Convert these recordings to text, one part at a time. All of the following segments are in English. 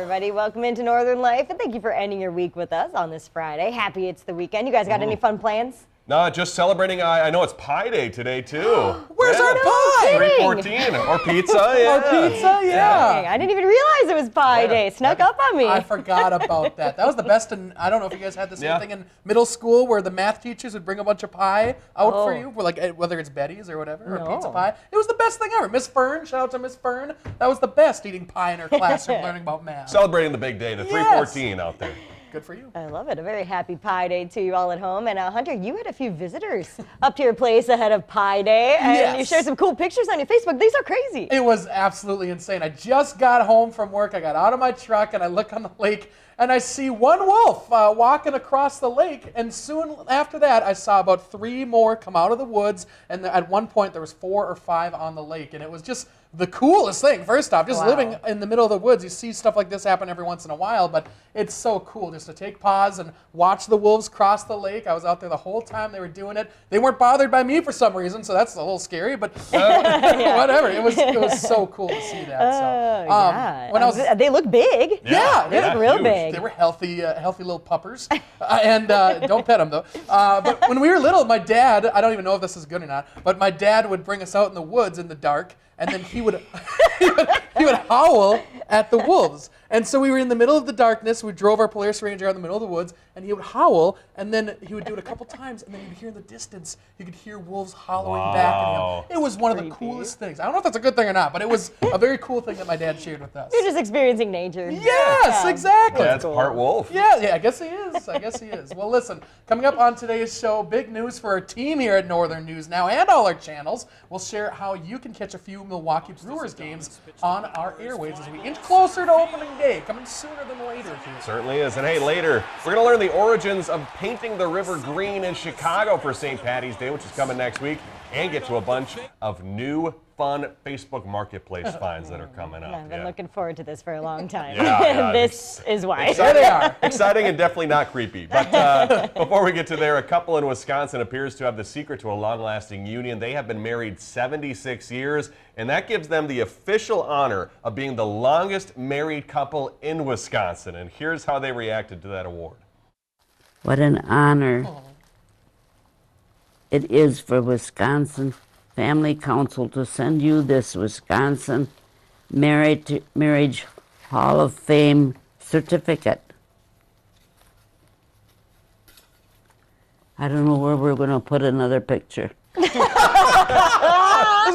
everybody. Welcome into Northern Life, and thank you for ending your week with us on this Friday. Happy it's the weekend. You guys got any fun plans? No, just celebrating. I know it's Pie Day today too. Where's our pie? 314 or pizza, yeah. Or pizza, yeah. Dang, I didn't even realize it was Pie Day. Snuck up on me. I forgot about that. That was the best. I don't know if you guys had the same thing in middle school where the math teachers would bring a bunch of pie out for you, like whether it's Betty's or whatever, or pizza pie. It was the best thing ever. Miss Fern, shout out to Miss Fern. That was the best, eating pie in her classroom, learning about math. Celebrating the big day, the 314 out there. Good for you. I love it. A very happy Pie Day to you all at home. And Hunter, you had a few visitors up to your place ahead of Pie Day, and you shared some cool pictures on your Facebook. These are crazy. It was absolutely insane. I just got home from work. I got out of my truck and I look on the lake and I see one wolf walking across the lake. And soon after that, I saw about 3 more come out of the woods. And at one point, there was 4 or 5 on the lake. And it was just the coolest thing. First off, just living in the middle of the woods, you see stuff like this happen every once in a while, but it's so cool just to take pause and watch the wolves cross the lake. I was out there the whole time they were doing it. They weren't bothered by me for some reason, so that's a little scary, but whatever. It was so cool to see that. So, they look big. Yeah, they look real huge. big. They were healthy little puppers, and don't pet them though. But when we were little, my dad, I don't even know if this is good or not, but my dad would bring us out in the woods in the dark, and then he would he would howl at the wolves. And so we were in the middle of the darkness. We drove our Polaris Ranger out in the middle of the woods, and he would howl, and then he would do it a couple times, and then you'd hear in the distance, you could hear wolves hollowing back at him. It was one of the coolest things. I don't know if that's a good thing or not, but it was a very cool thing that my dad shared with us. You're just experiencing nature. Yes, exactly. That's part wolf. Yeah, I guess he is. Well, listen, coming up on today's show, big news for our team here at Northern News Now and all our channels. We'll share how you can catch a few Milwaukee Brewers games on our airwaves as we inch closer to opening day, coming sooner than later here. Certainly is. And hey, later, we're going to learn the origins of painting the river green in Chicago for St. Patty's Day, which is coming next week, and get to a bunch of new, fun Facebook Marketplace finds that are coming up. I've been looking forward to this for a long time. This is why. There they are. Exciting and definitely not creepy. But before we get to there, a couple in Wisconsin appears to have the secret to a long-lasting union. They have been married 76 years, and that gives them the official honor of being the longest married couple in Wisconsin. And here's how they reacted to that award. What an honor it is for Wisconsin Family Council to send you this Wisconsin Marriage Hall of Fame certificate. I don't know where we're going to put another picture. There's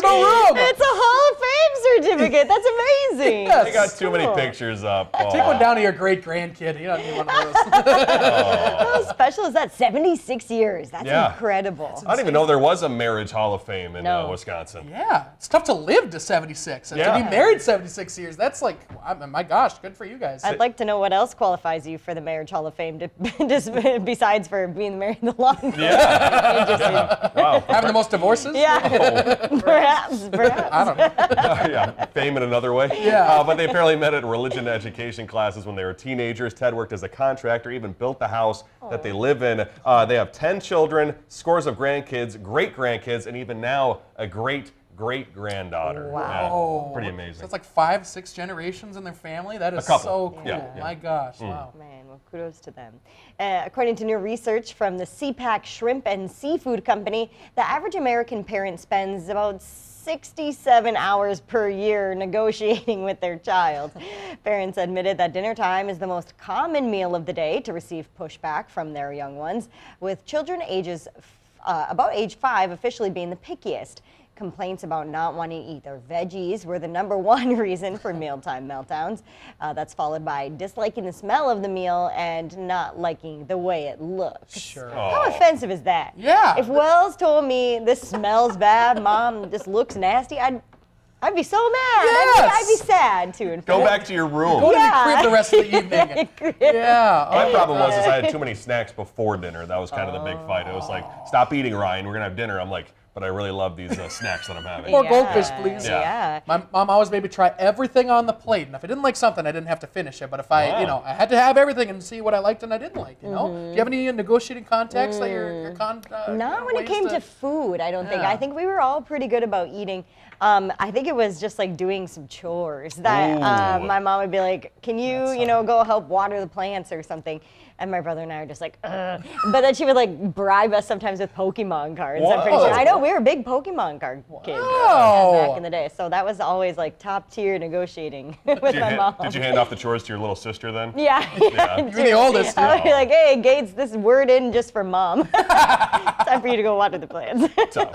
no room. It's a Hall of Fame certificate. That's amazing. Yes. They got too many pictures up. Take one down to your great-grandkid. You don't need one of those. How special is that? 76 years. That's incredible. I didn't even know there was a Marriage Hall of Fame in Wisconsin. Yeah, it's tough to live to 76. And to be married 76 years, that's like, my gosh, good for you guys. I'd like to know what else qualifies you for the Marriage Hall of Fame, just besides for being married the longest. Wow. Having the most divorces? Yeah. Perhaps. I don't know. Fame in another way. Yeah. But they apparently met at religion education classes when they were teenagers. Ted worked as a contractor, even built the house that they live in. They have 10 children, scores of grandkids, great-grandkids, and even now a great-granddaughter. Wow. Yeah, pretty amazing. So it's like 5, 6 generations in their family. That is A couple. so cool. Yeah. My gosh. Wow. Man, well, kudos to them. According to new research from the CPAC Shrimp and Seafood Company, the average American parent spends about 67 hours per year negotiating with their child. Parents admitted that dinner time is the most common meal of the day to receive pushback from their young ones, with children about age 5 officially being the pickiest. Complaints about not wanting to eat their veggies were the #1 reason for mealtime meltdowns. That's followed by disliking the smell of the meal and not liking the way it looks. Sure. How offensive is that? Yeah. If Wells told me this smells bad, Mom, this looks nasty, I'd be so mad. Yes. I'd be sad too. In Go fact. back to your room. Go to your crib the rest of the evening. Yeah. My problem was I had too many snacks before dinner. That was kind of the big fight. It was like, stop eating, Ryan. We're going to have dinner. I'm like, but I really love these snacks that I'm having. More goldfish, please. Yeah. My mom always made me try everything on the plate, and if I didn't like something, I didn't have to finish it. But if I, I had to have everything and see what I liked and I didn't like. You know, do you have any negotiating contacts that you're Not when it came to food, I don't think. I think we were all pretty good about eating I think it was just like doing some chores that Ooh. my mom would be like, can you, go help water the plants or something? And my brother and I are just like, ugh. But then she would like bribe us sometimes with Pokemon cards. I'm pretty sure. Whoa. I know we were big Pokemon card kids back in the day. So that was always like top tier negotiating with my mom. Did you hand off the chores to your little sister then? Yeah. You're the oldest. I would be like, hey, Gates, this is word in just for mom. Time for you to go water the plants. Tough.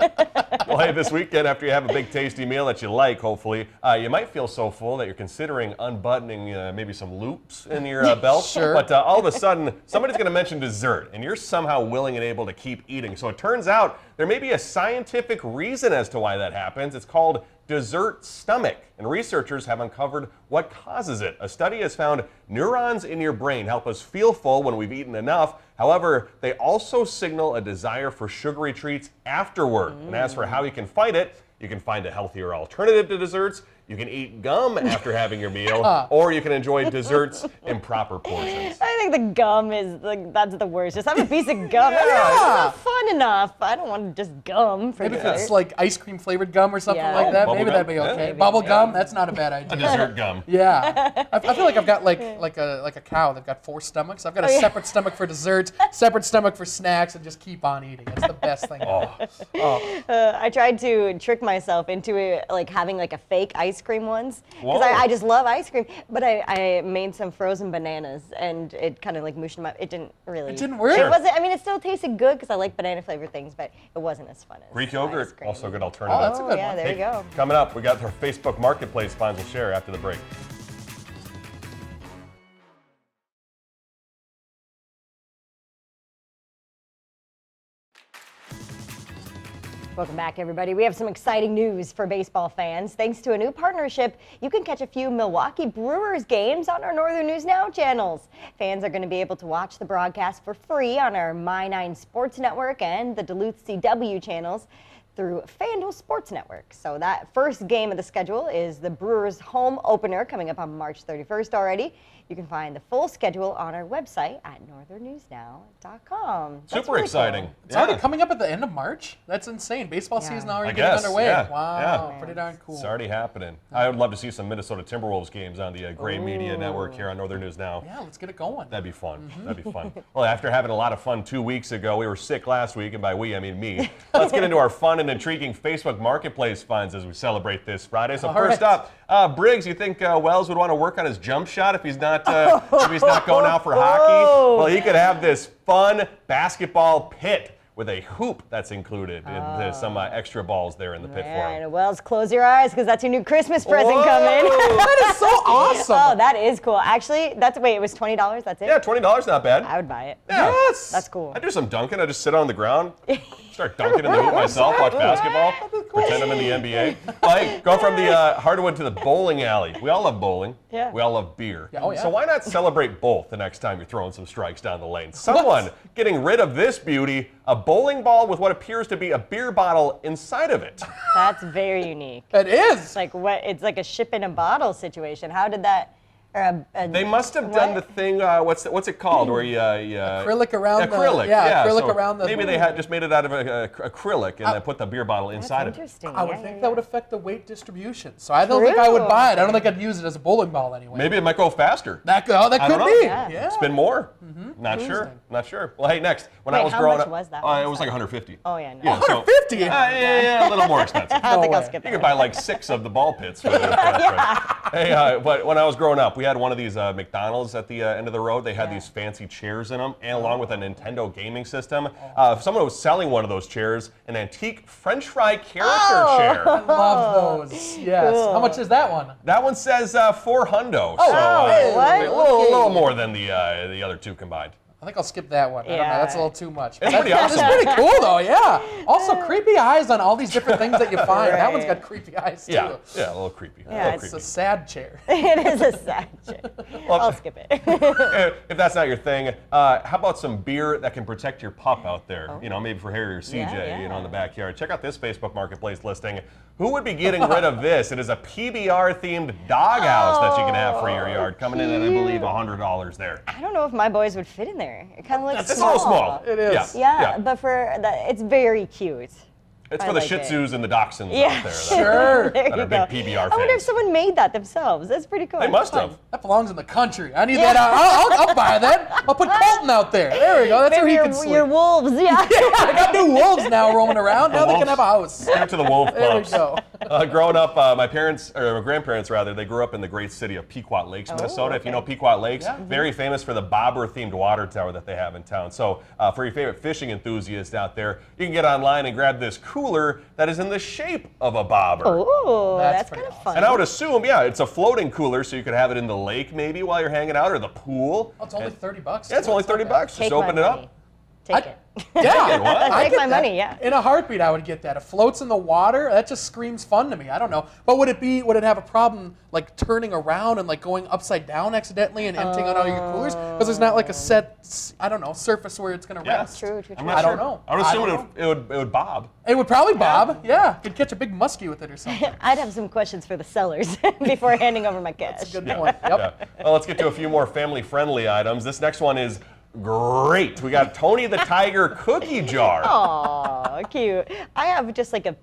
Well, hey, this weekend, after you have a big tasty meal that you like, hopefully, you might feel so full that you're considering unbuttoning maybe some loops in your belt. Sure. But all of a sudden, somebody's going to mention dessert, and you're somehow willing and able to keep eating. So it turns out there may be a scientific reason as to why that happens. It's called dessert stomach, and researchers have uncovered what causes it. A study has found neurons in your brain help us feel full when we've eaten enough. However, they also signal a desire for sugary treats afterward. And as for how you can fight it, you can find a healthier alternative to desserts. You can eat gum after having your meal, or you can enjoy desserts in proper portions. I think the gum is that's the worst. Just have a piece of gum. Yeah. It's not fun enough. I don't want just gum for Maybe if dessert. it's like ice cream flavored gum or something Yeah. like that, Bubble maybe gum? that'd be Yeah. okay. Maybe. Bubble Yeah. gum, that's not a bad idea. A dessert gum. Yeah, I feel like I've got like a cow. They've got 4 stomachs. I've got a separate stomach for dessert, separate stomach for snacks, and just keep on eating. It's the best thing. I tried to trick myself into like having like a fake ice cream once because Whoa. I just love ice cream. But I made some frozen bananas and it kind of like mushed them up. It didn't really. It didn't work? It wasn't. I mean, it still tasted good because I like banana flavored things, but it wasn't as fun as Greek ice yogurt, cream. also a good alternative. Oh, that's a good yeah, one. there you go. Coming up, we got our Facebook Marketplace finds we'll share after the break. Welcome back, everybody. We have some exciting news for baseball fans. Thanks to a new partnership, you can catch a few Milwaukee Brewers games on our Northern News Now channels. Fans are going to be able to watch the broadcast for free on our My9 Sports Network and the Duluth CW channels through FanDuel Sports Network. So that first game of the schedule is the Brewers home opener coming up on March 31st already. You can find the full schedule on our website at northernnewsnow.com. That's Super really exciting. cool. It's already coming up at the end of March. That's insane. Baseball season already I getting guess, underway. yeah, Wow, yeah. pretty darn cool. It's already happening. I would love to see some Minnesota Timberwolves games on the Gray Media Network here on Northern News Now. Yeah, let's get it going. That'd be fun. That'd be fun. Well, after having a lot of fun 2 weeks ago, we were sick last week, and by we, I mean me. Let's get into our fun and intriguing Facebook Marketplace finds as we celebrate this Friday. So All first right. up, Briggs, you think Wells would want to work on his jump shot if he's not going out for hockey? Well, he could have this fun basketball pit with a hoop that's included and some extra balls there in the pit for him. And Wells, close your eyes because that's your new Christmas present coming. That is so awesome. Oh, that is cool. Actually, it was $20. That's it? Yeah, $20, not bad. I would buy it. Yeah. Yes. That's cool. I do some dunking. I just sit on the ground, start dunking in the hoop myself, watch basketball, pretend I'm in the NBA. Like, go from the hardwood to the bowling alley. We all love bowling. Yeah. We all love beer. Yeah, oh, yeah. So why not celebrate both the next time you're throwing some strikes down the lane? Someone getting rid of this beauty, a bowling ball with what appears to be a beer bottle inside of it. That's very unique. It is. It's like it's like a ship in a bottle situation. How did that? They must have done the thing. What's it called? Where you Acrylic around the- acrylic. yeah, acrylic so around the- Maybe they had just made it out of acrylic and then put the beer bottle inside of it. Interesting. I would Yeah, think yeah, that would affect the weight distribution. So I don't think I would buy it. I don't think I'd use it as a bowling ball anyway. Maybe it might go faster. That I could don't know. be. Yeah. Yeah. Spin more? Not sure. Not sure. Well, hey, next. When I Wait, was how growing much up, was that it one? was like 150. Oh, yeah. No. Yeah, so- 150. yeah, a little more expensive. I don't think No I'll way. skip You that. could buy like 6 of the ball pits. For hey, but when I was growing up, we had one of these McDonald's at the end of the road. They had these fancy chairs in them, and along with a Nintendo gaming system. Someone was selling one of those chairs, an antique French fry character chair. I love those. Yes. Cool. How much is that one? That one says $400. Oh, so hey, what? a little more than the other two combined. I think I'll skip that one. I don't know. Yeah. That's a little too much. It's pretty awesome. That's pretty cool, though. Yeah. Also, creepy eyes on all these different things that you find. That one's got creepy eyes too. Yeah, a little creepy. Yeah, a little it's It's creepy. a sad chair. It is a sad shit. I'll skip it. If that's not your thing, how about some beer that can protect your pup out there? You know, maybe for Harry or CJ, Yeah. in the backyard. Check out this Facebook Marketplace listing. Who would be getting rid of this? It is a PBR-themed doghouse that you can have for your yard, coming in at, I believe, $100 there. I don't know if my boys would fit in there. It kind of looks It's a little small. It is. Yeah, but for it's very cute. It's I for the like Shih it. Tzus and the Dachshunds Yeah, out there. Sure. there That you are go. big PBR I wonder if fans. someone made that themselves. That's pretty cool. They must Fun. have. That belongs in the country. I need that. I'll buy that. I'll put Colton out there. There we go. That's where Maybe he your, can sleep. your wolves, yeah. I got new wolves now roaming around. Now they can wolves. have a house. Straight to the wolf There we clubs. go. Growing up, my parents, or my grandparents rather, they grew up in the great city of Pequot Lakes, Minnesota. If you know okay. Pequot Lakes, Yeah. very famous for the bobber-themed water tower that they have in town. So for your favorite fishing enthusiast out there, you can get online and grab this cooler that is in the shape of a bobber. Ooh, That's that's pretty kind of awesome. fun. And I would assume, yeah, it's a floating cooler, so you could have it in the lake maybe while you're hanging out, or the pool. Oh, it's only $30. Yeah, it's too. only It's not $30 bad. bucks. Take Just open my it money. up. Take it. Yeah, What? I Take get my that. money, yeah. In a heartbeat, I would get that. It floats in the water. That just screams fun to me. I don't know, but would it have a problem like turning around and like going upside down accidentally and emptying out all your coolers? Because there's not like a set, I don't know, surface where it's gonna Yeah. rest. True. I'm not I sure. don't know. I would I assume don't it would bob. It would probably bob. Yeah, could catch a big muskie with it or something. I'd have some questions for the sellers before handing over my cash. Good point. Yep. Yeah. Well, let's get to a few more family-friendly items. This next one is great. We got Tony the Tiger cookie jar. Aw, cute. I have just like a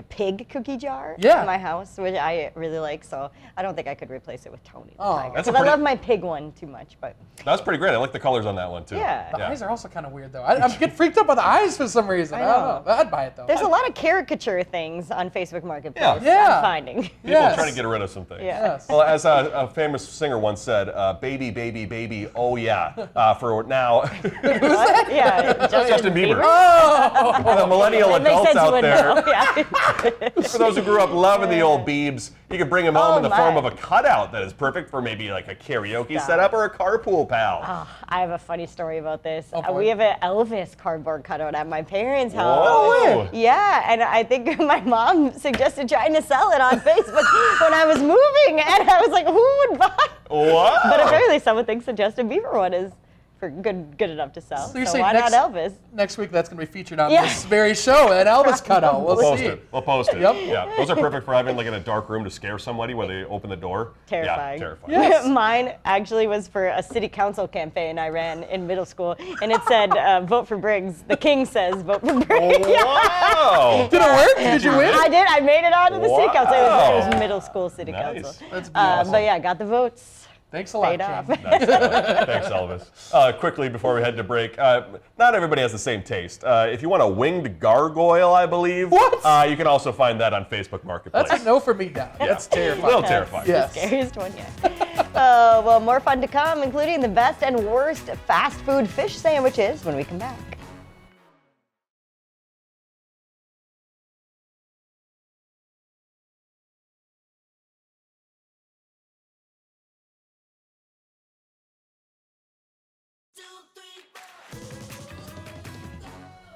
pig cookie jar Yeah. in my house, which I really like. So I don't think I could replace it with Tony the Oh. Tiger. That's a 'Cause I pretty- love my pig one too much, but That's pretty great. I like the colors on that one too. Yeah. The eyes are also kind of weird though. I'm getting freaked out by the eyes for some reason. I I don't know. know. I'd buy it though. there's a lot of caricature things on Facebook Marketplace. Yeah. I'm finding. People Yes. trying to get rid of some things. Yeah. Yes. Well, as a famous singer once said, "Baby, baby, baby, oh yeah." For now, What? Yeah, Justin Bieber. Oh, The millennial It makes adults sense you out wouldn't there. know. Yeah. For those who grew up loving the old Biebs, you could bring them home Oh, in the form my. of a cutout that is perfect for maybe like a karaoke Stop. setup or a carpool pal. Oh, I have a funny story about this. Oh, boy. We have an Elvis cardboard cutout at my parents' house. Whoa. Yeah, and I think my mom suggested trying to sell it on Facebook when I was moving, and I was like, who would buy? Wow. But apparently someone thinks the Justin Bieber one is for good enough to sell. So you're So saying why next- not Elvis? next week that's going to be featured on Yeah. this very show, an Elvis cutout. We'll We'll post see. it. We'll post it. Yep. Yeah. Those are perfect for having like in a dark room to scare somebody when they open the door. Terrifying. Yeah, terrifying. Yes. Mine actually was for a city council campaign I ran in middle school, and it said, vote for Briggs. The king says, vote for Briggs. Wow. Did it work? Did you win? I did. I made it onto the city council. It Wow. was middle school city Nice. council. That's beautiful. But yeah, got the votes. Thanks a lot, Paid off. King. Thanks, Elvis. Quickly before we head to break, not everybody has the same taste. If you want a winged gargoyle, I believe, What? you can also find that on Facebook Marketplace. That's a no for me now. That's a terrifying. little terrifying. Yes. Scariest one yet. Well, more fun to come, including the best and worst fast food fish sandwiches when we come back.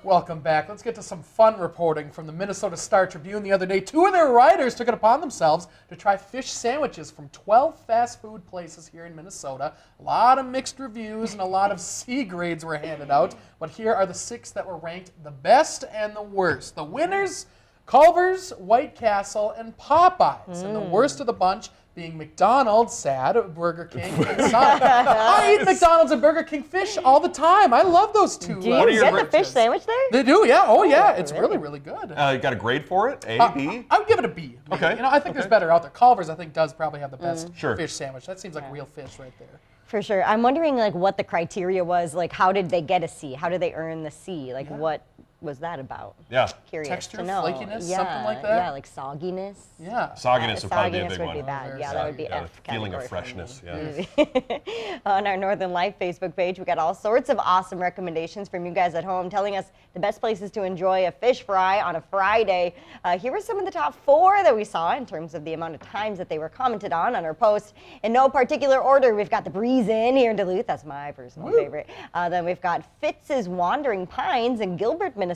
Welcome back. Let's get to some fun reporting from the Minnesota Star Tribune the other day. 2 of their writers took it upon themselves to try fish sandwiches from 12 fast food places here in Minnesota. A lot of mixed reviews and a lot of C grades were handed out, but here are the 6 that were ranked the best and the worst. The winners, Culver's, White Castle, and Popeyes. And the worst of the bunch being McDonald's, sad, Burger King, and Sonic. I eat McDonald's and Burger King fish all the time. I love those two. Do you What are your get the grades? fish sandwich there? They do, yeah. Oh, yeah. It's really? really, really good. You got a grade for it? A, B? I would give it a B. maybe. Okay, You know, I think there's better out there. Culver's, I think, does probably have the best Sure. fish sandwich. That seems like real fish right there. For sure. I'm wondering like what the criteria was. Like how did they get a C? How did they earn the C? Like what was that about? Yeah. Curious Texture, to know. flakiness, yeah, something like that? Yeah, like sogginess. Yeah. Sogginess would probably be a Sogginess big would one. be bad. Very Yeah, that would be Yeah, F the feeling of category for me. freshness. Yeah. On our Northern Life Facebook page, we got all sorts of awesome recommendations from you guys at home telling us the best places to enjoy a fish fry on a Friday. Here were some of the top 4 that we saw in terms of the amount of times that they were commented on our post. In no particular order, we've got the Breeze Inn here in Duluth. That's my personal favorite. Then we've got Fitz's Wandering Pines in Gilbert, Minnesota.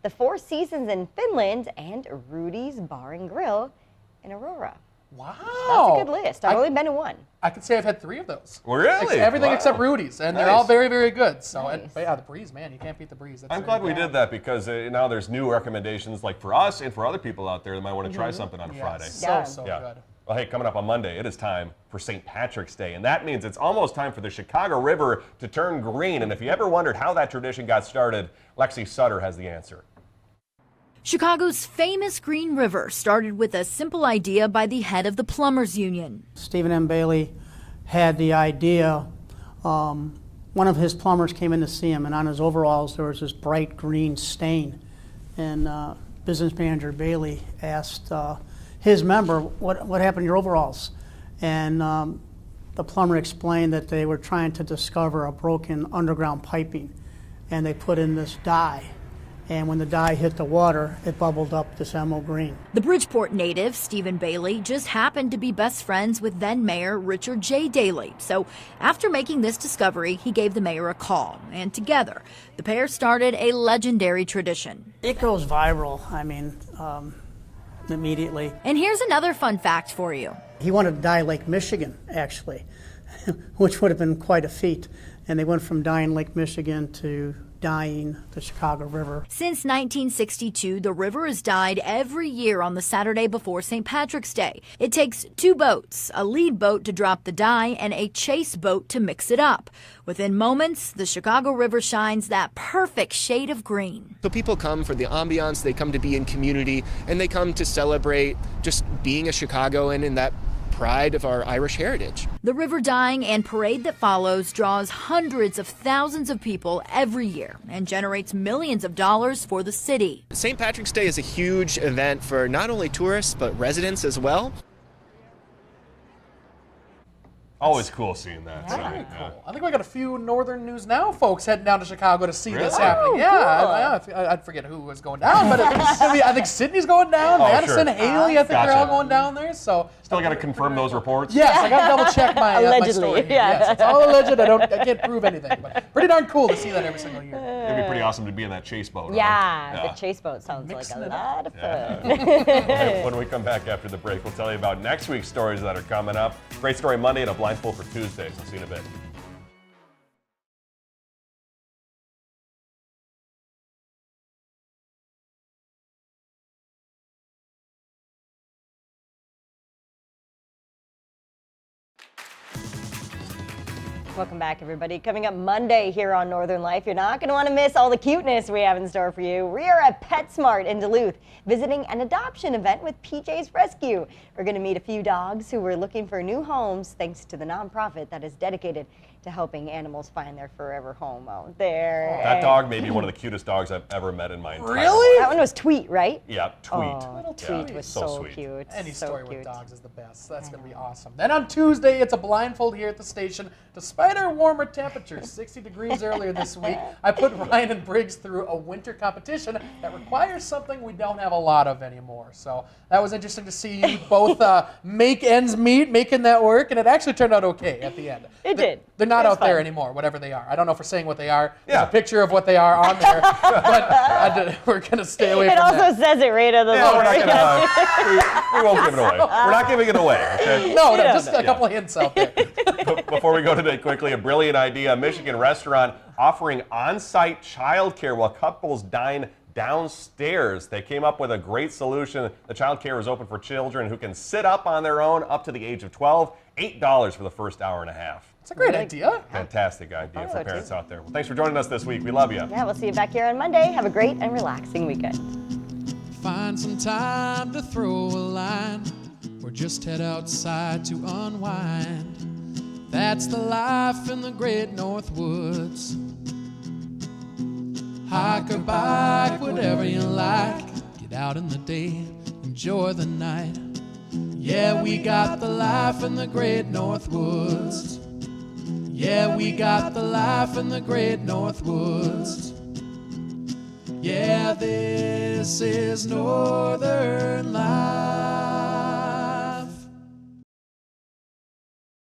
The Four Seasons in Finland, and Rudy's Bar and Grill in Aurora. Wow. That's a good list. I've only been to one. I could say I've had 3 of those. Really? Everything Wow. except Rudy's, and they're Nice. all very, very good. So, Nice. but yeah, the Breeze, man, you can't beat the Breeze. That's I'm very glad we good. did that because now there's new recommendations like for us and for other people out there that might want to try something on Yes, Friday. Yeah. So Yeah. good. Well, hey, coming up on Monday, it is time for St. Patrick's Day, and that means it's almost time for the Chicago River to turn green. And if you ever wondered how that tradition got started, Lexi Sutter has the answer. Chicago's famous Green River started with a simple idea by the head of the Plumbers Union. Stephen M. Bailey had the idea. One of his plumbers came in to see him, and on his overalls there was this bright green stain. And business manager Bailey asked his member, what happened to your overalls? And the plumber explained that they were trying to discover a broken underground piping, and they put in this dye. And when the dye hit the water, it bubbled up this emerald green. The Bridgeport native, Stephen Bailey, just happened to be best friends with then Mayor Richard J. Daley. So after making this discovery, he gave the mayor a call. And together, the pair started a legendary tradition. It goes viral, immediately. And here's another fun fact for you. He wanted to dye Lake Michigan, actually, which would have been quite a feat. And they went from dyeing Lake Michigan to dyeing the Chicago River. Since 1962, the river is dyed every year on the Saturday before St. Patrick's Day. It takes 2 boats, a lead boat to drop the dye and a chase boat to mix it up. Within moments, the Chicago River shines that perfect shade of green. So people come for the ambiance, they come to be in community, and they come to celebrate just being a Chicagoan in that pride of our Irish heritage. The river dyeing and parade that follows draws hundreds of thousands of people every year and generates millions of dollars for the city. St. Patrick's Day is a huge event for not only tourists but residents as well. Always cool seeing that. Very so, cool. I think we got a few Northern News Now folks heading down to Chicago to see this Really? happening. Oh, Yeah, I'd forget who was going down, but I think Sydney's going down, Oh, Madison, sure. Haley, I think they're Gotcha. all going down there. So Still got to confirm those reports. yes, I got to double check my my Allegedly, story. Here. yeah. Yes, it's all alleged. I can't prove anything, but pretty darn cool to see that every single year. It'd be pretty awesome to be in that chase boat. huh? Yeah, the chase boat sounds Mixing like it a up. lot of fun. When we come back after the break, we'll tell you about next week's stories that are coming up. Great Story Monday and a Blindfold for Tuesdays. I'll see you in a bit. Welcome back, everybody. Coming up Monday here on Northern Life, you're not going to want to miss all the cuteness we have in store for you. We are at PetSmart in Duluth, visiting an adoption event with PJ's Rescue. We're going to meet a few dogs who were looking for new homes thanks to the nonprofit that is dedicated to helping animals find their forever home out there. That dog may be one of the cutest dogs I've ever met in my entire Really? That life. one was Tweet, right? Yeah, Tweet. Oh, Tweet was so so sweet. cute. Any so story cute. with dogs is the best. So that's going to be awesome. Then on Tuesday, it's a blindfold here at the station. Despite our warmer temperatures, 60 degrees earlier this week, I put Ryan and Briggs through a winter competition that requires something we don't have a lot of anymore. So that was interesting to see you both make ends meet, making that work, and it actually turned out okay at the end. It did. They're not It was out there fun. anymore, whatever they are. I don't know if we're saying what they are. There's Yeah. a picture of what they are on there, but we're going to stay away It from also that. says it right on the Yeah, we're board. not gonna, we won't give it away. We're not giving it away, okay? No, Yeah. just a couple of hints out there. Before we go today, quickly, a brilliant idea. A Michigan restaurant offering on-site childcare while couples dine downstairs. They came up with a great solution. The childcare is open for children who can sit up on their own up to the age of 12. $8 for the first hour and a half. It's a great idea. Fantastic idea for so parents too. out there. Well, thanks for joining us this week. We love you. Yeah, we'll see you back here on Monday. Have a great and relaxing weekend. Find some time to throw a line, or just head outside to unwind. That's the life in the great North Woods. Hike or bike, whatever you like. Get out in the day, enjoy the night. Yeah, we got the life in the great North Woods. Yeah, we got the life in the great North Woods. Yeah, this is Northern Life.